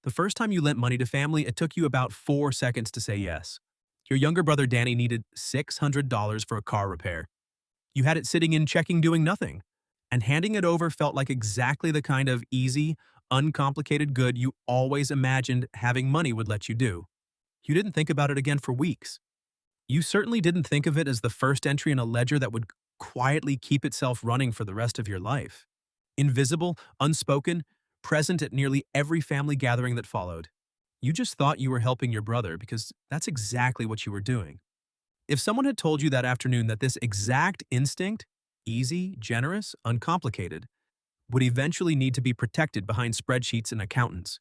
The first time you lent money to family, it took you about 4 seconds to say yes. Your younger brother Danny needed $600 for a car repair. You had it sitting in checking doing nothing. And handing it over felt like exactly the kind of easy, uncomplicated good you always imagined having money would let you do. You didn't think about it again for weeks. You certainly didn't think of it as the first entry in a ledger that would quietly keep itself running for the rest of your life. Invisible, unspoken, present at nearly every family gathering that followed. You just thought you were helping your brother because that's exactly what you were doing. If someone had told you that afternoon that this exact instinct, easy, generous, uncomplicated, would eventually need to be protected behind spreadsheets and accountants,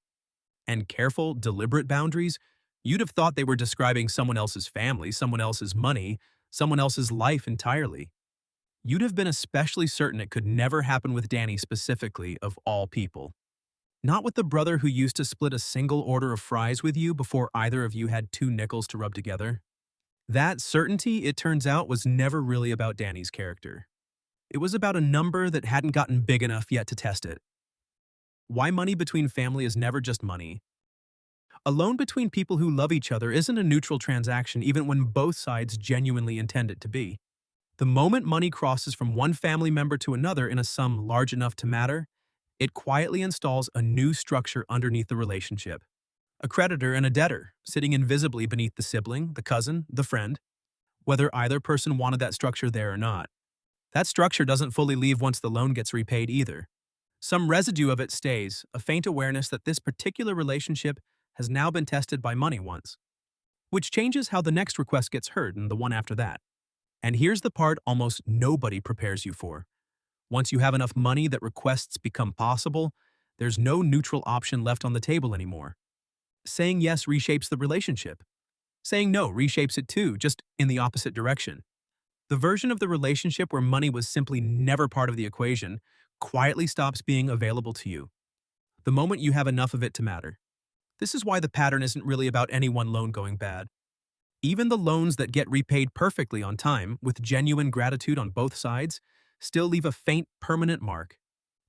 and careful, deliberate boundaries, you'd have thought they were describing someone else's family, someone else's money, someone else's life entirely. You'd have been especially certain it could never happen with Danny specifically, of all people. Not with the brother who used to split a single order of fries with you before either of you had 2 nickels to rub together. That certainty, it turns out, was never really about Danny's character. It was about a number that hadn't gotten big enough yet to test it. Why money between family is never just money. A loan between people who love each other isn't a neutral transaction even when both sides genuinely intend it to be. The moment money crosses from one family member to another in a sum large enough to matter, it quietly installs a new structure underneath the relationship. A creditor and a debtor, sitting invisibly beneath the sibling, the cousin, the friend, whether either person wanted that structure there or not. That structure doesn't fully leave once the loan gets repaid either. Some residue of it stays, a faint awareness that this particular relationship has now been tested by money once, which changes how the next request gets heard and the one after that. And here's the part almost nobody prepares you for. Once you have enough money that requests become possible, there's no neutral option left on the table anymore. Saying yes reshapes the relationship. Saying no reshapes it too, just in the opposite direction. The version of the relationship where money was simply never part of the equation quietly stops being available to you, the moment you have enough of it to matter. This is why the pattern isn't really about any one loan going bad. Even the loans that get repaid perfectly on time, with genuine gratitude on both sides, still leave a faint, permanent mark.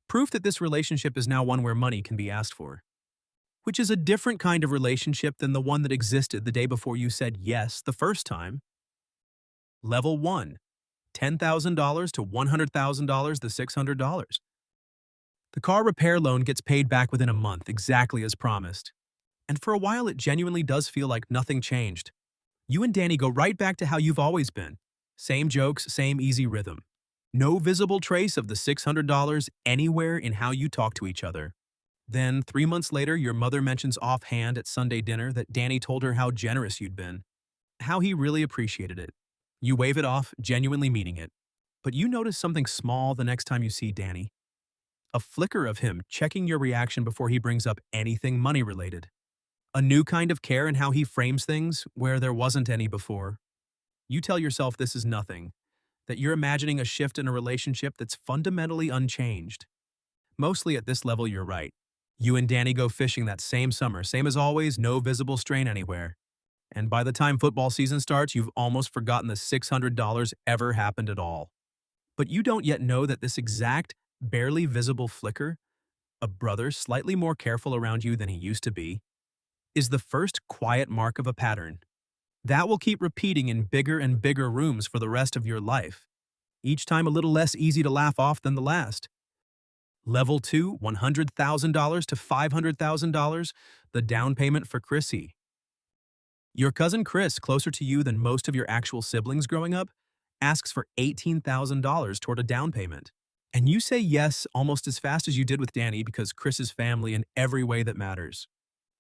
Proof that this relationship is now one where money can be asked for. Which is a different kind of relationship than the one that existed the day before you said yes the first time. Level 1. $10,000 to $100,000 the $600. The car repair loan gets paid back within a month, exactly as promised. And for a while it genuinely does feel like nothing changed. You and Danny go right back to how you've always been. Same jokes, same easy rhythm. No visible trace of the $600 anywhere in how you talk to each other. Then, 3 months later, your mother mentions offhand at Sunday dinner that Danny told her how generous you'd been, how he really appreciated it. You wave it off, genuinely meaning it. But you notice something small the next time you see Danny. A flicker of him checking your reaction before he brings up anything money-related. A new kind of care in how he frames things where there wasn't any before. You tell yourself this is nothing, that you're imagining a shift in a relationship that's fundamentally unchanged. Mostly at this level, you're right. You and Danny go fishing that same summer, same as always, no visible strain anywhere. And by the time football season starts, you've almost forgotten the $600 ever happened at all. But you don't yet know that this exact, barely visible flicker, a brother slightly more careful around you than he used to be, is the first quiet mark of a pattern. That will keep repeating in bigger and bigger rooms for the rest of your life, each time a little less easy to laugh off than the last. Level 2, $100,000 to $500,000, the down payment for Chrissy. Your cousin Chris, closer to you than most of your actual siblings growing up, asks for $18,000 toward a down payment. And you say yes almost as fast as you did with Danny because Chris's family in every way that matters.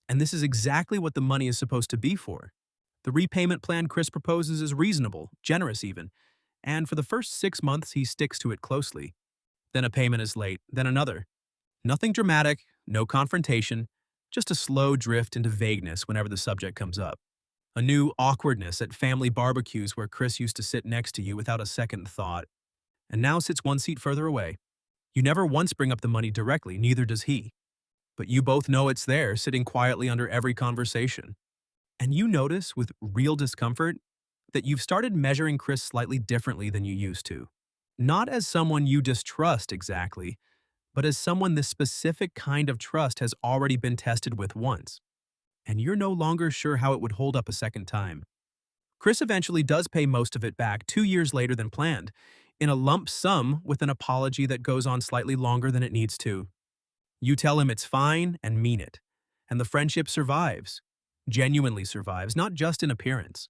And this is exactly what the money is supposed to be for. The repayment plan Chris proposes is reasonable, generous even, and for the first 6 months he sticks to it closely. Then a payment is late, then another. Nothing dramatic, no confrontation, just a slow drift into vagueness whenever the subject comes up. A new awkwardness at family barbecues where Chris used to sit next to you without a second thought, and now sits one seat further away. You never once bring up the money directly, neither does he. But you both know it's there, sitting quietly under every conversation. And you notice, with real discomfort, that you've started measuring Chris slightly differently than you used to. Not as someone you distrust exactly, but as someone this specific kind of trust has already been tested with once, and you're no longer sure how it would hold up a second time. Chris eventually does pay most of it back 2 years later than planned, in a lump sum with an apology that goes on slightly longer than it needs to. You tell him it's fine and mean it, and the friendship survives. Genuinely survives, not just in appearance.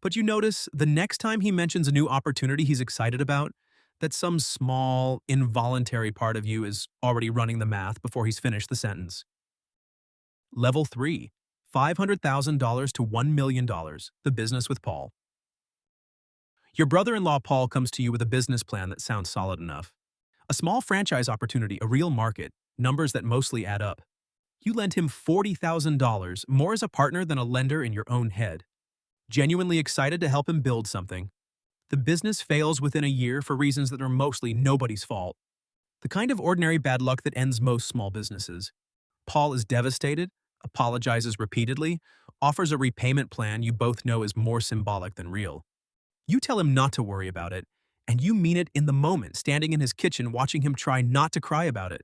But you notice the next time he mentions a new opportunity he's excited about, that some small, involuntary part of you is already running the math before he's finished the sentence. Level 3, $500,000 to $1 million, the business with Paul. Your brother-in-law Paul comes to you with a business plan that sounds solid enough. A small franchise opportunity, a real market, numbers that mostly add up. You lend him $40,000, more as a partner than a lender in your own head. Genuinely excited to help him build something. The business fails within a year for reasons that are mostly nobody's fault. The kind of ordinary bad luck that ends most small businesses. Paul is devastated, apologizes repeatedly, offers a repayment plan you both know is more symbolic than real. You tell him not to worry about it, and you mean it in the moment, standing in his kitchen watching him try not to cry about it.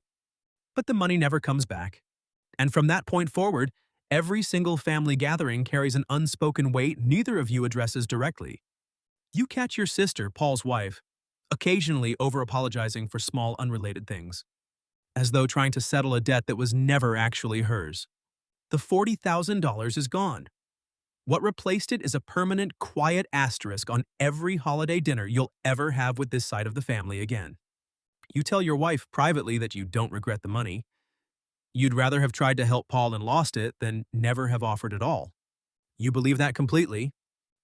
But the money never comes back. And from that point forward, every single family gathering carries an unspoken weight neither of you addresses directly. You catch your sister, Paul's wife, occasionally over-apologizing for small unrelated things, as though trying to settle a debt that was never actually hers. The $40,000 is gone. What replaced it is a permanent, quiet asterisk on every holiday dinner you'll ever have with this side of the family again. You tell your wife privately that you don't regret the money. You'd rather have tried to help Paul and lost it than never have offered at all. You believe that completely.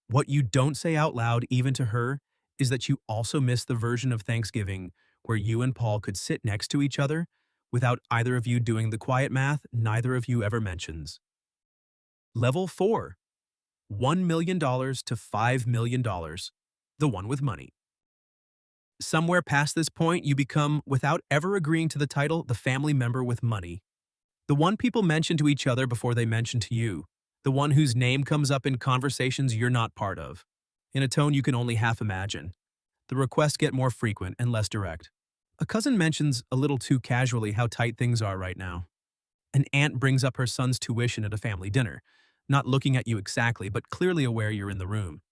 What you don't say out loud, even to her, is that you also miss the version of Thanksgiving where you and Paul could sit next to each other without either of you doing the quiet math neither of you ever mentions. Level 4. $1 million to $5 million, the one with money. Somewhere past this point, you become, without ever agreeing to the title, the family member with money. The one people mention to each other before they mention to you. The one whose name comes up in conversations you're not part of, in a tone you can only half imagine. The requests get more frequent and less direct. A cousin mentions a little too casually how tight things are right now. An aunt brings up her son's tuition at a family dinner, not looking at you exactly, but clearly aware you're in the room.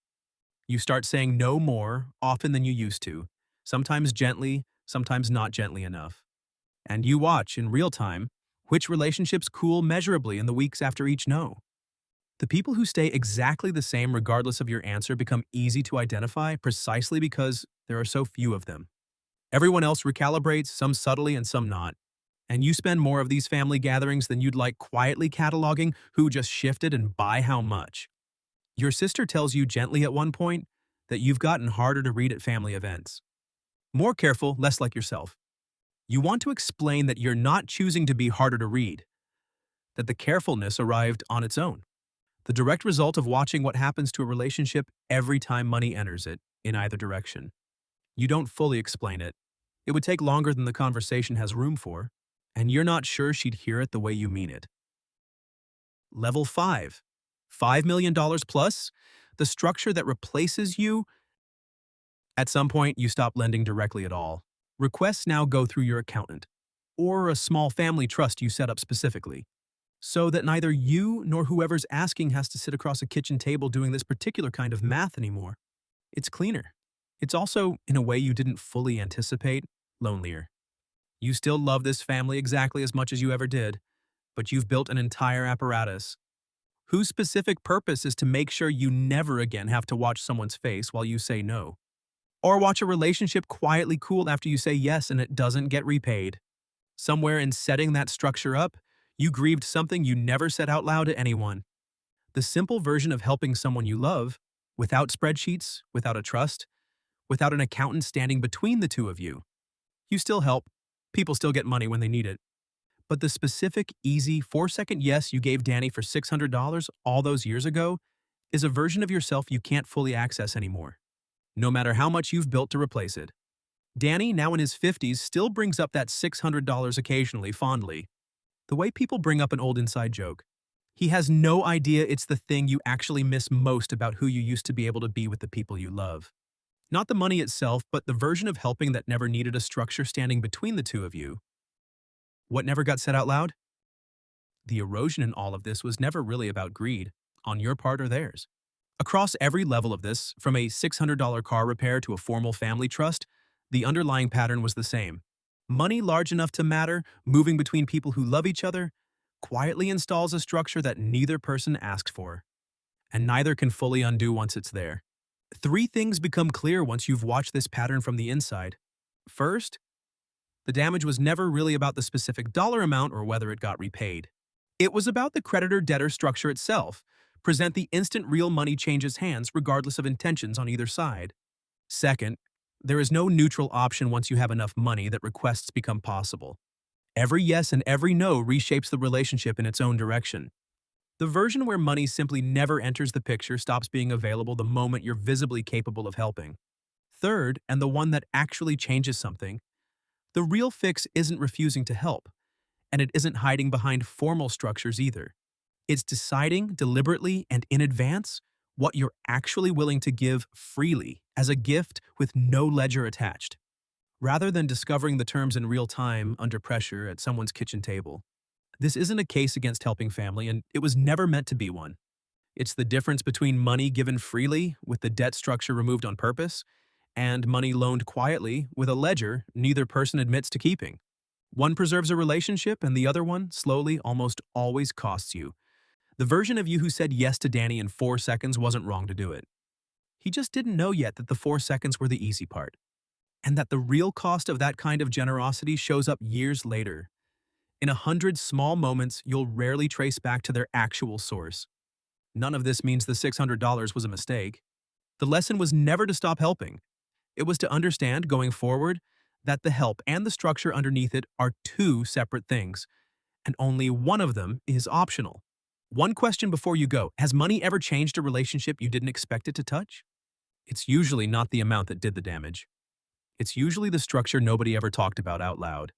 You start saying no more often than you used to, sometimes gently, sometimes not gently enough. And you watch, in real time, which relationships cool measurably in the weeks after each no. The people who stay exactly the same regardless of your answer become easy to identify precisely because there are so few of them. Everyone else recalibrates, some subtly and some not. And you spend more of these family gatherings than you'd like quietly cataloging who just shifted and by how much. Your sister tells you gently at one point that you've gotten harder to read at family events. More careful, less like yourself. You want to explain that you're not choosing to be harder to read, that the carefulness arrived on its own. The direct result of watching what happens to a relationship every time money enters it, in either direction. You don't fully explain it. It would take longer than the conversation has room for, and you're not sure she'd hear it the way you mean it. Level 5. $5 million plus, the structure that replaces you. At some point, you stop lending directly at all. Requests now go through your accountant, or a small family trust you set up specifically, so that neither you nor whoever's asking has to sit across a kitchen table doing this particular kind of math anymore. It's cleaner. It's also, in a way you didn't fully anticipate, lonelier. You still love this family exactly as much as you ever did, but you've built an entire apparatus whose specific purpose is to make sure you never again have to watch someone's face while you say no, or watch a relationship quietly cool after you say yes and it doesn't get repaid. Somewhere in setting that structure up, you grieved something you never said out loud to anyone. The simple version of helping someone you love, without spreadsheets, without a trust, without an accountant standing between the two of you. You still help. People still get money when they need it. But the specific, easy, 4-second yes you gave Danny for $600 all those years ago is a version of yourself you can't fully access anymore, no matter how much you've built to replace it. Danny, now in his 50s, still brings up that $600 occasionally fondly, the way people bring up an old inside joke. He has no idea it's the thing you actually miss most about who you used to be able to be with the people you love. Not the money itself, but the version of helping that never needed a structure standing between the two of you. What never got said out loud? The erosion in all of this was never really about greed, on your part or theirs. Across every level of this, from a $600 car repair to a formal family trust, the underlying pattern was the same. Money large enough to matter, moving between people who love each other, quietly installs a structure that neither person asked for, and neither can fully undo once it's there. Three things become clear once you've watched this pattern from the inside. First, the damage was never really about the specific dollar amount or whether it got repaid. It was about the creditor-debtor structure itself. Present the instant real money changes hands regardless of intentions on either side. Second, there is no neutral option once you have enough money that requests become possible. Every yes and every no reshapes the relationship in its own direction. The version where money simply never enters the picture stops being available the moment you're visibly capable of helping. Third, and the one that actually changes something, the real fix isn't refusing to help, and it isn't hiding behind formal structures either. It's deciding deliberately and in advance what you're actually willing to give freely as a gift with no ledger attached, rather than discovering the terms in real time under pressure at someone's kitchen table. This isn't a case against helping family, and it was never meant to be one. It's the difference between money given freely with the debt structure removed on purpose and money loaned quietly with a ledger neither person admits to keeping. One preserves a relationship and the other one, slowly, almost always costs you. The version of you who said yes to Danny in 4 seconds wasn't wrong to do it. He just didn't know yet that the 4 seconds were the easy part, and that the real cost of that kind of generosity shows up years later. In 100 small moments you'll rarely trace back to their actual source. None of this means the $600 was a mistake. The lesson was never to stop helping. It was to understand, going forward, that the help and the structure underneath it are two separate things, and only one of them is optional. One question before you go: has money ever changed a relationship you didn't expect it to touch? It's usually not the amount that did the damage. It's usually the structure nobody ever talked about out loud.